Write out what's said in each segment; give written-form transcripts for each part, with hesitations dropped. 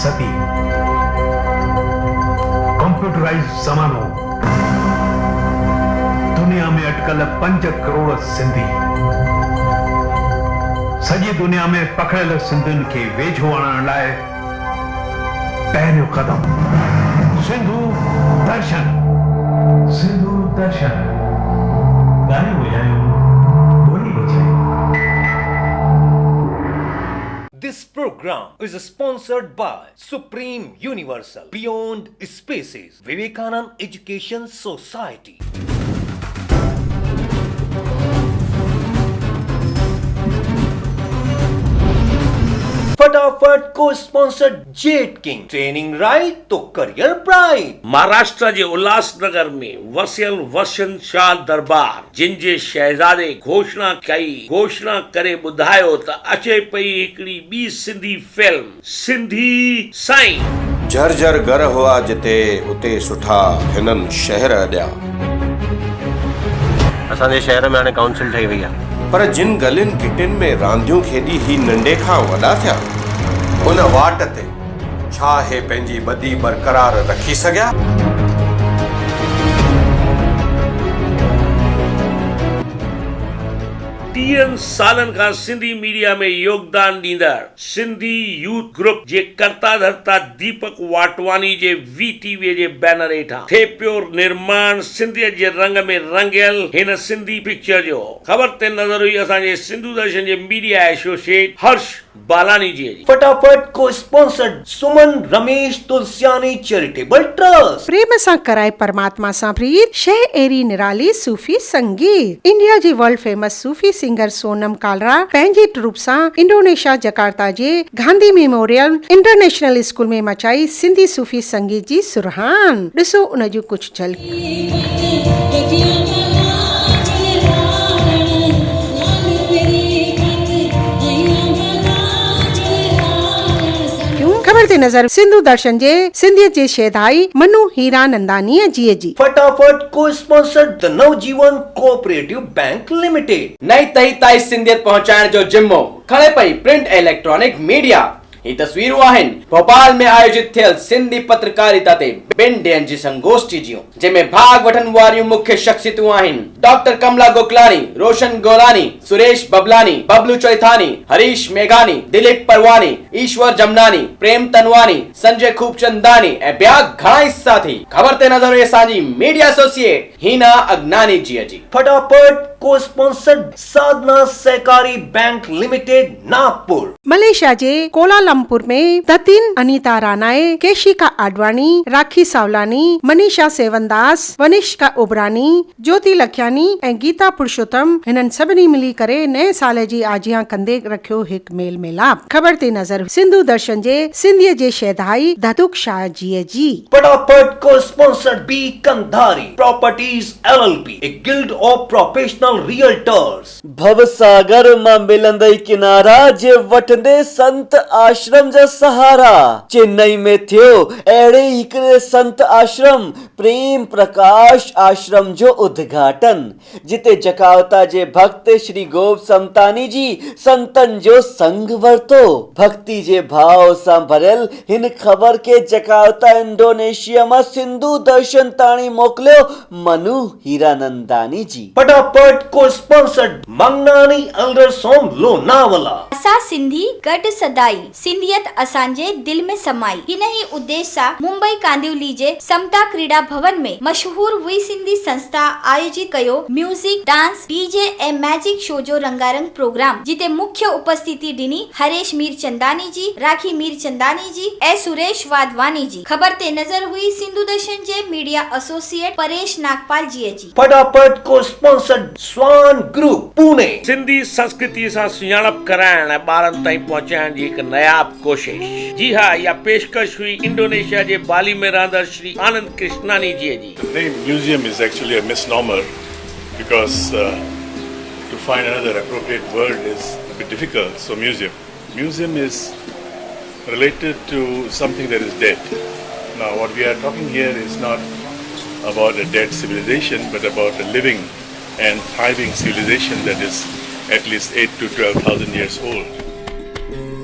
सदी कंप्यूटराइज ज़मानो दुनिया में अटकल 5 करोड़ सिंधी सॼी दुनिया में पकड़ियल सिंधियुनि खे वेझो आणण लाइ पहिरियों कदम सिंधु दर्शन गाने बजायो बोली बजायो। This program is sponsored by Supreme Universal Beyond Spaces Vivekanand Education Society. फटाफट को sponsored jet king training right तो करियर प्राइड। महाराष्ट्र जे उल्हासनगर में वसियल वसंत शाह दरबार जिन जे शहजादे घोषणा करे ॿुधायो त अचे पई हिकिड़ी ॿी सिंधी फिल्म सिंधी साईं। झरझर घर हुआ जिते उते सुठा हिननि शहर अॼा। असांजे शहर में हाणे काउंसिल ठही वई आहे, पर जिन गलियुनि गिटियुनि में रांदियूं खेॾी ही नंढे खां वॾा थिया उन वाट ते छा हे पंहिंजी ॿधी बरक़रार रखी सघिया? 30 सालन खां सिंधी मीडिया में योगदान ॾींदड़ सिंधी यूथ ग्रुप जे कर्ता धर्ता दीपक वाटवानी जे VTV जे बैनर हेठां थिए पियो निर्माण सिंधियत जे रंग में रंगियल हिन सिंधी पिक्चर जो। ख़बर ते नज़र हुई असांजे सिंधु दर्शन जे मीडिया एसोसिएट हर्ष बालानी जी। फटाफट को स्पॉन्सर्ड सुमन रमेश तुलसियानी चैरिटेबल ट्रस्ट। प्रेम सां कराए परमात्मा सां प्रीत शह एरी निराली सूफी संगीत। इंडिया जी वर्ल्ड फेमस सूफी सिंगर सोनम कालरा पंहिंजी ट्रूप सां इंडोनेशिया जकार्ता जे गांधी मेमोरियल इंटरनेशनल स्कूल में मचाई सिंधी सूफी संगीत जी सुरहान। ॾिसो उन जूं कुछ झलकियूं। खबर ते नजर सिंधु दर्शन जे सिंधियत जे शेधाई मनु हीरा नंदानी जी। फटाफट को sponsored the Navjivan cooperative bank limited. नई तई ताई सिंधियत पहुंचाइण जो जिम्मो खणे पई प्रिंट इलेक्ट्रॉनिक मीडिया। ये तस्वीरूं आहिनि भोपाल में आयोजित थियल सिंधी पत्रकारिता ते 2 ॾींहंनि जी संगोष्ठी जूं, जंहिंमें भाग वठण वारियूं मुख्य शख्सियतूं आहिनि डॉक्टर कमला गोकलानी, रोशन गोलानी, सुरेश बबलानी, बबलू चौथानी, हरीश मेघानी, दिलीप परवानी, ईश्वर जमनानी, प्रेम तनवानी, संजय खूबचंदानी ऐं ॿिया घणा साथी। खबर ते नज़र हुई असांजी मीडिया एसोसिएट हीना अगनानी जी। फटाफट को स्पॉन्सर्ड साधना सहकारी बैंक लिमिटेड नागपुर। मलेशिया जे कोलालमपुर में दतिन अनीता रानाए, केशिका आडवाणी, राखी सावलानी, मनीषा सेवनदास, वनिष्का उबरानी, ज्योति लखियानी ऐं गीता पुरुषोत्तम हिननि सभिनी मिली करे नए साल जी आजियां कंदे रखियो हिकु मेल मिलाप। खबर ते नज़र सिंधु दर्शन जे सिंधीअ जे शहधाई धतुक शाह जी। फटाफट को sponsored by Kandhari properties LLP, a guild of professional realtors. भवसागर मां मिलंदई किनारा जे वठंदे संत आश्रम जा सहारा। चेन्नई में थियो अहिड़े हिकिड़े संत आश्रम प्रेम प्रकाश आश्रम जो उद्घाटन, जिते जकावता जे भक्त श्री गोप समतानी जी संतन जो संग वरतो। भक्ति जे भाव सां भरियल हिन खबर के जकावता इंडोनेशिया मां सिंधु दर्शन ताणी मोकिलियो मनु हीरानंदानी जी। फटाफट को sponsored Mangnani elders home Lonavala. असां सिंधी गॾु सदाई सिंधियत असांजे दिल में समाई। हिन ही उद्देश्य सां मुंबई कांदिवली जे समता क्रीडा भवन में मशहूर हुई सिंधी संस्था आयोजित कयो म्यूजिक डांस डीजे ऐं मैजिक शो जो रंगारंग प्रोग्राम, जिते मुख्य उपस्थिति ॾिनी हरेश मीरचंदानी जी, राखी मीरचंदानी जी ऐं सुरेश वाधवानी जी। खबर ते नज़र हुई सिंधु दर्शन जे मीडिया एसोसिएट परेश नागपाल जी। फटाफट को स्पॉन्सर्ड स्वान ग्रुप पुणे। सिंधी संस्कृति सां सुञाणप कराइण ऐं ॿारनि ताईं पहुचाइण जी हिकु नायाब कोशिश। जी हाँ, या पेशकश हुई इंडोनेशिया जे बाली में रहंदड़ श्री आनंद कृष्णानी जी। The name museum is actually a misnomer because to find another appropriate word is a bit difficult. So museum is related to something that is dead. Now what we are talking here is not about a dead civilization, but about a living and thriving civilization that is at least 8 to 12,000 years old.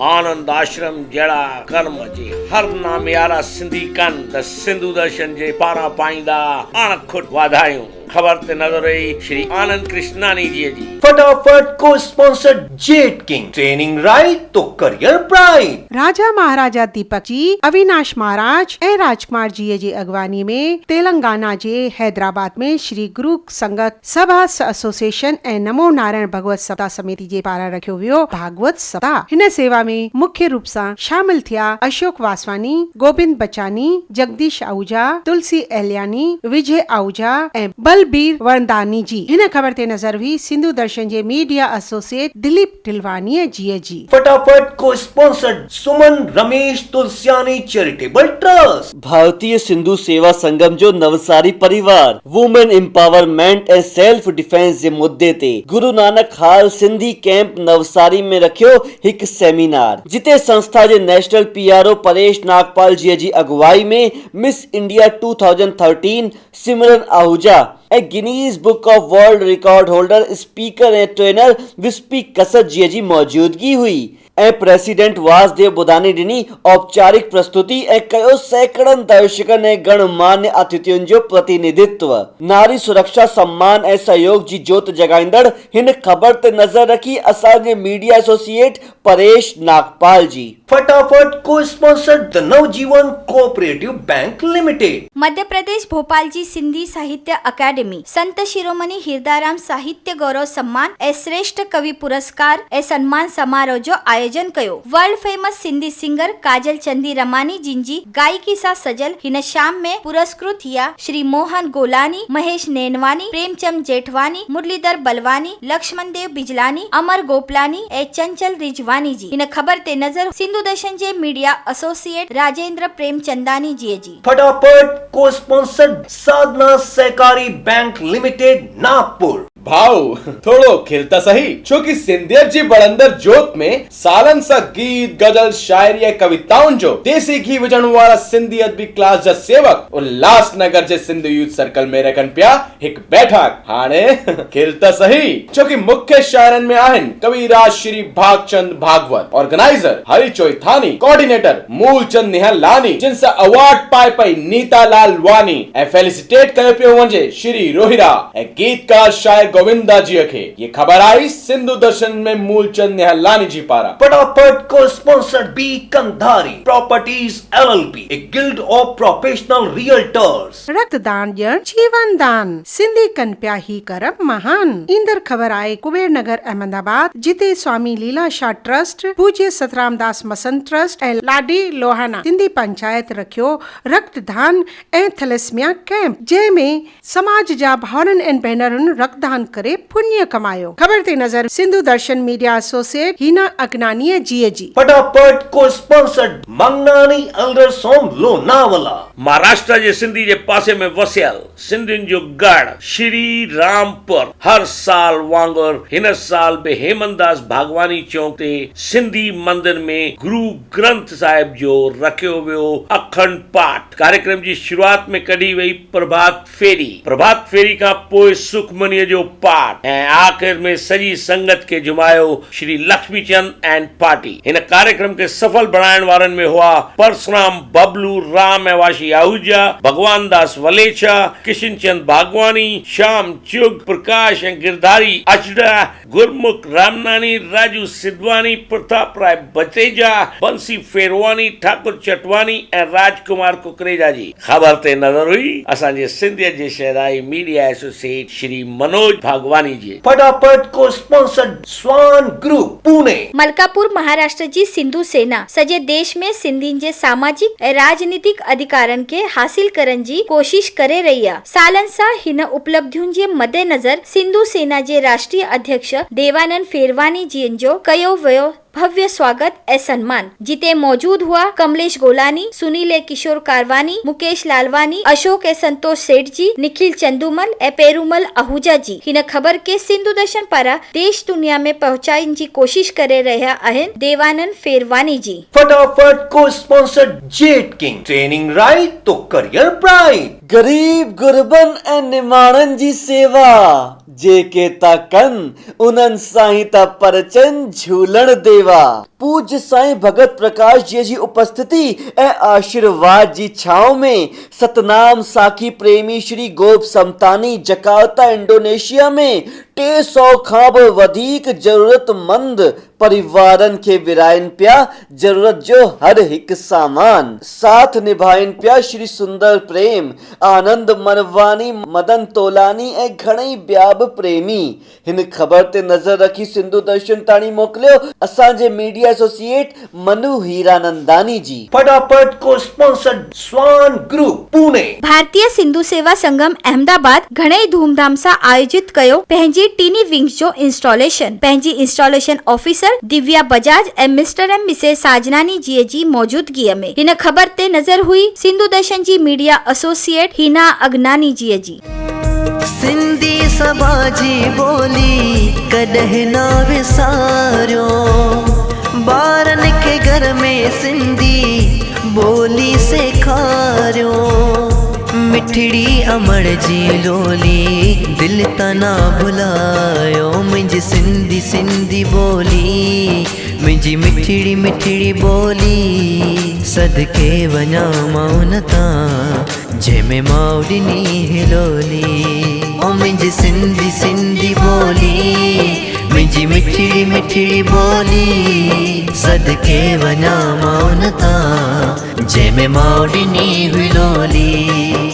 आनंद आश्रम जड़ा कर्म जे हर नाम यारा सिंधी कन the Sindhu दर्शन जे पारा पाईंदा अणखुट वाधायूं। खबर ते नजर रही श्री आनंद कृष्णानी जी। फटाफट को sponsored jet king, training right तो करियर ब्राइट। राजा महाराजा दीपक जी, अविनाश महाराज ऐं राजकुमार जी जी अगवानी में तेलंगाना जे हैदराबाद में श्री गुरु संगत सभा एसोसिएशन ऐं नमो नारायण भगवत सप्ताह समिति जे पारां रखियो वियो भागवत सप्ताह। हिन सेवा में मुख्य रूप सां शामिल थिया अशोक वासवानी, गोविंद बचानी, जगदीश आहूजा, तुलसी एलियानी, विजय आहूजा ऐं बलबीर वरदानी जी। हिन खबर ते नजर हुई सिंधु दर्शन जे मीडिया एसोसिएट दिलीप टिलवानी जी। फटाफट को स्पॉन्सर्ड सुमन रमेश तुलसियानी चैरिटेबल ट्रस्ट। भारतीय सिंधु सेवा संगम जो नवसारी परिवार वुमेन एम्पावरमेंट ऐं सेल्फ डिफेंस जे मुद्दे ते गुरु नानक हाल सिंधी कैंप नवसारी में रखियो हिकु सेमिनार, जिते संस्था जे नेशनल पीआरओ परेश नागपाल जी अगुवाई में मिस इंडिया 2013 सिमरन आहूजा ऐं Guinness book of world record holder speaker ऐं ट्रेनर विस्पी कसर जी मौजूदगी हुई ऐं प्रेसिडेंट वासदेव बुधानी ॾिनी औपचारिक प्रस्तुति ऐं कयो सैकड़नि दर्शकनि ऐं गणमान्य अतिथियुनि जो प्रतिनिधित्व। नारी सुरक्षा सम्मान ऐं सहयोग जी जोत जगाईंदड़ हिन खबर ते नज़र रखी असांजे मीडिया एसोसिएट परेश नागपाल जी। फटाफट को sponsored the Navjivan cooperative bank limited. Madhya Pradesh Bhopal जी सिंधी साहित्य अकादमी संत शिरोमणि हिरदाराम साहित्य गौरव सम्मान ऐं श्रेष्ठ कवि पुरस्कार ऐं सम्मान समारोह जो आयोजन कयो। वर्ल्ड फेमस सिंधी सिंगर काजल चंदी रमानी जिनजी गायकी सां सजल हिन शाम में पुरस्कृत थिया श्री मोहन गोलानी, महेश नैनवानी, प्रेमचंद जेठवानी, मुरलीधर बलवानी, लक्ष्मण देव बिजलानी, अमर गोपलानी ऐं चंचल रिजवानी जी। हिन खबर ते नजर सिंधु दर्शन जे मीडिया एसोसिएट राजेंद्र प्रेमचंदानी जी। फटाफट को स्पॉन्सर्ड साधना सहकारी बैंक लिमिटेड नागपुर। भाऊ थोड़ो खिलता सही, छोकि सिंधियत जी बड़ंदर जोत में सालन सा गीत गजल शायरी ऐं कविताउनि जो देसी घी विझण वारा सिंधी अदबी क्लास जा सेवक उल्लासनगर जे सिंधु यूथ सर्कल में रखन पिया हिक बैठक। हाणे खिलता सही, छोकि मुख्य शायरनि में आहिनि कविराज श्री भागचंद भागवत, ऑर्गेनाइजर हरि चोइथानी, कोऑर्डिनेटर मूलचंद निहलानी, जिन सां अवार्ड पाए पई नीता लाल वानी ऐं फेलिसिटेट कयो पियो वञे श्री रोहिरा ऐं गीतकार शायर गोविंदा जी खे। ये खबर आई सिंधु दर्शन में मूलचंद निहलानी जी पारा। फटाफट को sponsored by Kandhari properties LLP, a guild of professional realtors. रक्तदान ॾियण जीवन दान, सिंधी कन पिया ही करम महान। ईंदड़ खबर आहे कुबेर नगर अहमदाबाद, जिते स्वामी लीलाशाह ट्रस्ट, पूज्य सतराम दास मसंत ट्रस्ट ऐं लाडी लोहाना सिंधी पंचायत रखियो रक्तदान ऐं थैलेसीमिया कैंप, जंहिंमें समाज जा भाउरनि ऐं भेनरुनि रक्तदान करे पुण्य कमायो। खबर ते नजर सिंधु दर्शन मीडिया एसोसिएट हिना अगनानी जी। फटाफट को sponsored Mangnani elders home Lonavala. Maharashtra जे सिंधी जे पासे में वसियल सिंधियुनि जो गढ़ श्री रामपुर हर साल वांगुर हिन साल बि हेमनदास भागवानी चौक ते सिंधी मंदिर में गुरु ग्रंथ साहिब जो रखियो वियो अखंड पाठ। कार्यक्रम जी शुरुआत में कढी वई प्रभात फेरी खां पोइ सुखमनीअ जो पाठ ऐं आखिर में सॼी संगत के जुमायो श्री लक्ष्मी चंद एंड पार्टी। हिन कार्यक्रम के सफल बनाइण वारनि में हुआ परशुराम बबलू, राम ऐवाशी आहूजा, भगवान दास वलेछा, किशन चंद भागवानी, श्याम चुग, प्रकाश ऐं गिरधारी अचड़ा, गुरमुख रामनानी, राजू सिद्धवानी, प्रताप राय बचेजा, बंसी फेरवानी, ठाकुर चटवानी ऐं राजकुमार कुकरेजा जी। खबर ते नजर हुई असांजे सिंधियत जे शहराई मीडिया एसोसिएट श्री मनोज भागवानी जी। फटाफट को स्पॉन्सर्ड स्वान ग्रुप पुणे। मलकापुर महाराष्ट्र जी सिंधु सेना सॼे देश में सिंधियुनि जे सामाजिक ऐं राजनीतिक अधिकारनि खे हासिल करण जी कोशिश करे रही आहे। सालनि सां हिन उपलब्धियुनि जे मद्देनज़र सिंधु सेना जे राष्ट्रीय अध्यक्ष देवानंद फेरवानी जी जो कयो वियो भव्य स्वागत ऐं सम्मान, जिते मौजूद हुआ कमलेश गोलानी, सुनील ऐं किशोर कारवानी, मुकेश लालवानी, अशोक ऐं संतोष सेठ जी, निखिल चंदूमल ऐं पेरूमल आहूजा जी। हिन खबर के सिंधु दर्शन पारां देश दुनिया में पहुंचाइण जी कोशिश करे रहिया आहिनि देवानंद फेरवानी जी। फटाफट को sponsored jet king, training right तो करियर ब्राइट। गरीब गुरबन ऐं निमाणनि जी सेवा जेके था कनि उन्हनि साईं था परचनि झूलण देवा। पूज्य साईं भगत प्रकाश जी उपस्थिति ऐं आशीर्वाद जी छांव में सतनाम साखी प्रेमी श्री गोप समतानी जकार्ता इंडोनेशिया में 200 खां बि वधीक जरूरतमंद परिवारनि खे विराइनि पिया जरूरत जो हर हिकु सामान। साथ निभाइनि पिया श्री सुंदर प्रेम, आनंद मनवानी, मदन तोलानी ऐं घणेई ॿिया बि प्रेमी। हिन ख़बर ते नज़र रखी सिंधु दर्शन ताणी मोकिलियो असांजे मीडिया एसोसिएट मनु हीरानंदानी जी। फटाफट को स्पॉन्सर्ड स्वान ग्रुप पुणे। भारतीय सिंधु सेवा संगम अहमदाबाद घणेई धूमधाम सां आयोजित कयो पंहिंजी टीनी विंग्स जो इंस्टॉलेशन। पंहिंजी इंस्टॉलेशन ऑफिसर दिव्या बजाज ऐं मिस्टर एम मिसेस साजनानी जी मौजूदगीअ में हिन ख़बर ते नज़र हुई सिंधु दर्शन जी मीडिया एसोसिएट हिना अगनानी जी। सिंधी सभा जी बोली कॾहिं न विसारियो, ॿारनि खे घर में सिंधी बोली सेखारियो। मिठड़ी अमर जी लोली दिल तना भुलायो, मुंहिंजी सिंधी सिंधी बोली मुंहिंजी मिठड़ी मिठड़ी बोली। सदके वञा माउन तां जंहिंमें माउ ॾिनी हिलोली। ओ मुंहिंजी सिंधी सिंधी बोली मुंहिंजी मिठड़ी मिठड़ी बोली। सदके वञा माउन तां जंहिंमें माउ ॾिनी हुई लोली।